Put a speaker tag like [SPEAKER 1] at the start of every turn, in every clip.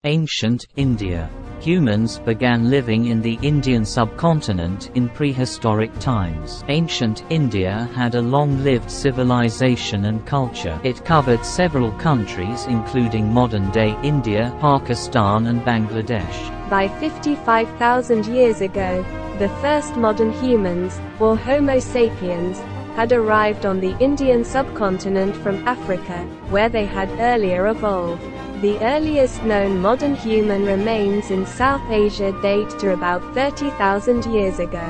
[SPEAKER 1] Ancient India. Humans began living in the Indian subcontinent in prehistoric times. Ancient India had a long-lived civilization and culture. It covered several countries including modern-day India, Pakistan and Bangladesh.
[SPEAKER 2] By 55,000 years ago, the first modern humans, or Homo sapiens, had arrived on the Indian subcontinent from Africa, where they had earlier evolved. The earliest known modern human remains in South Asia date to about 30,000 years ago.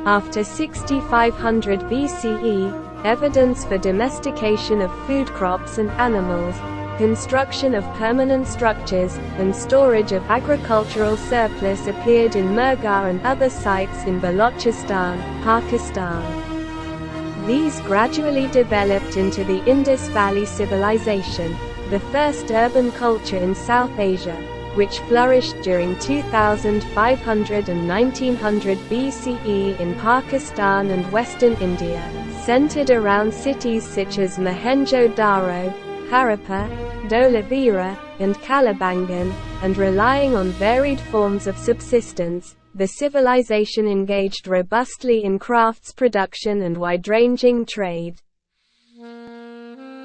[SPEAKER 2] After 6500 BCE, evidence for domestication of food crops and animals, construction of permanent structures, and storage of agricultural surplus appeared in Mehrgarh and other sites in Balochistan, Pakistan. These gradually developed into the Indus Valley Civilization, the first urban culture in South Asia, which flourished during 2500 and 1900 BCE in Pakistan and western India, centered around cities such as Mohenjo-Daro, Harappa, Dholavira, and Kalibangan, and relying on varied forms of subsistence. The civilization engaged robustly in crafts production and wide-ranging trade.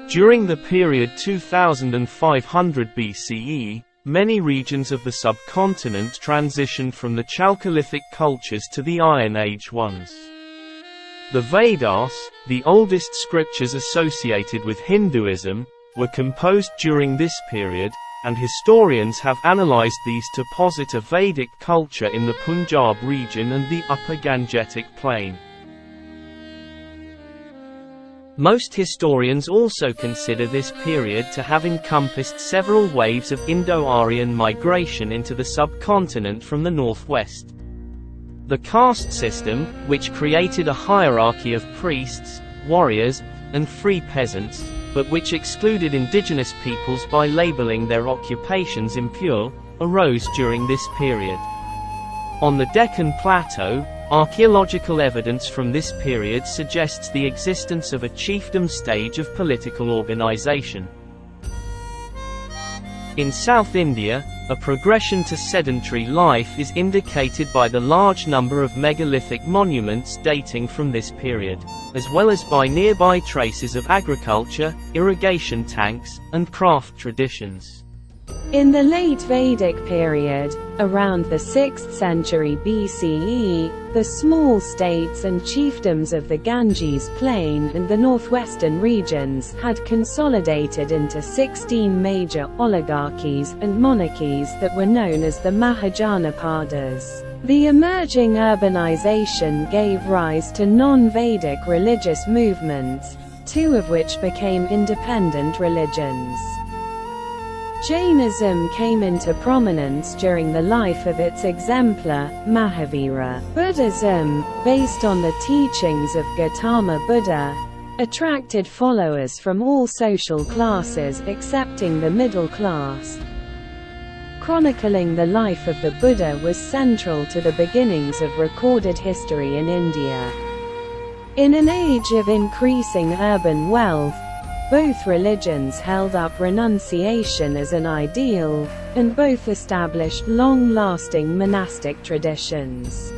[SPEAKER 3] During the period 2500 BCE, many regions of the subcontinent transitioned from the Chalcolithic cultures to the Iron Age ones. The Vedas, the oldest scriptures associated with Hinduism, were composed during this period, and historians have analyzed these to posit a Vedic culture in the Punjab region and the Upper Gangetic Plain. Most historians also consider this period to have encompassed several waves of Indo-Aryan migration into the subcontinent from the northwest. The caste system, which created a hierarchy of priests, warriors, and free peasants, but which excluded indigenous peoples by labeling their occupations impure, arose during this period. On the Deccan Plateau, archaeological evidence from this period suggests the existence of a chiefdom stage of political organization. In South India, a progression to sedentary life is indicated by the large number of megalithic monuments dating from this period, as well as by nearby traces of agriculture, irrigation tanks, and craft traditions.
[SPEAKER 2] In the late Vedic period, around the 6th century BCE, the small states and chiefdoms of the Ganges Plain and the northwestern regions had consolidated into 16 major oligarchies and monarchies that were known as the Mahajanapadas. The emerging urbanization gave rise to non-Vedic religious movements, two of which became independent religions. Jainism came into prominence during the life of its exemplar, Mahavira. Buddhism, based on the teachings of Gautama Buddha, attracted followers from all social classes excepting the middle class. Chronicling the life of the Buddha was central to the beginnings of recorded history in India. In an age of increasing urban wealth, both religions held up renunciation as an ideal, and both established long-lasting monastic traditions.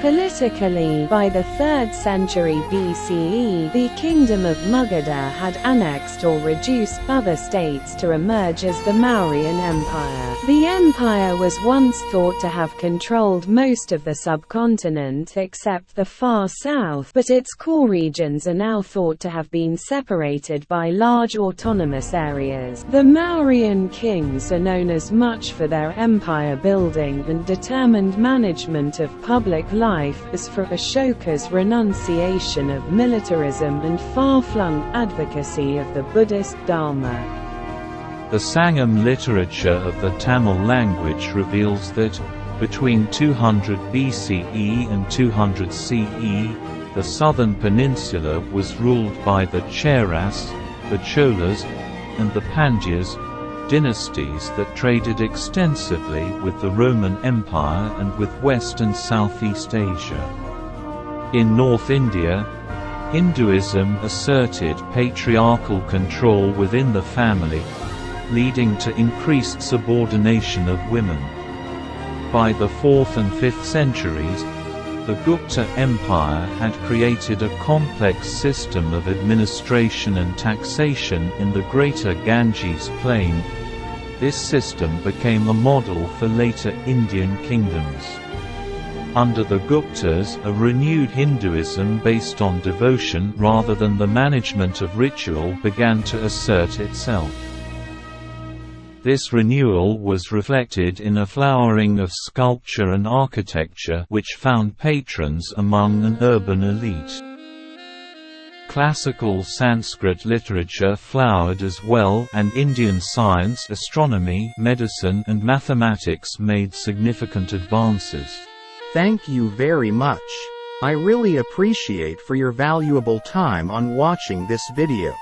[SPEAKER 2] Politically, by the 3rd century BCE, the kingdom of Magadha had annexed or reduced other states to emerge as the Mauryan Empire. The empire was once thought to have controlled most of the subcontinent except the far south, but its core regions are now thought to have been separated by large autonomous areas. The Mauryan kings are known as much for their empire building and determined management of public life as for Ashoka's renunciation of militarism and far-flung advocacy of the Buddhist Dharma.
[SPEAKER 4] The Sangam literature of the Tamil language reveals that, between 200 BCE and 200 CE, the southern peninsula was ruled by the Cheras, the Cholas, and the Pandyas, dynasties that traded extensively with the Roman Empire and with West and Southeast Asia. In North India, Hinduism asserted patriarchal control within the family, leading to increased subordination of women. By the 4th and 5th centuries, the Gupta Empire had created a complex system of administration and taxation in the Greater Ganges Plain. This system became a model for later Indian kingdoms. Under the Guptas, a renewed Hinduism based on devotion rather than the management of ritual began to assert itself. This renewal was reflected in a flowering of sculpture and architecture which found patrons among an urban elite. Classical Sanskrit literature flowered as well, and Indian science, astronomy, medicine, and mathematics made significant advances.
[SPEAKER 5] Thank you very much. I really appreciate for your valuable time on watching this video.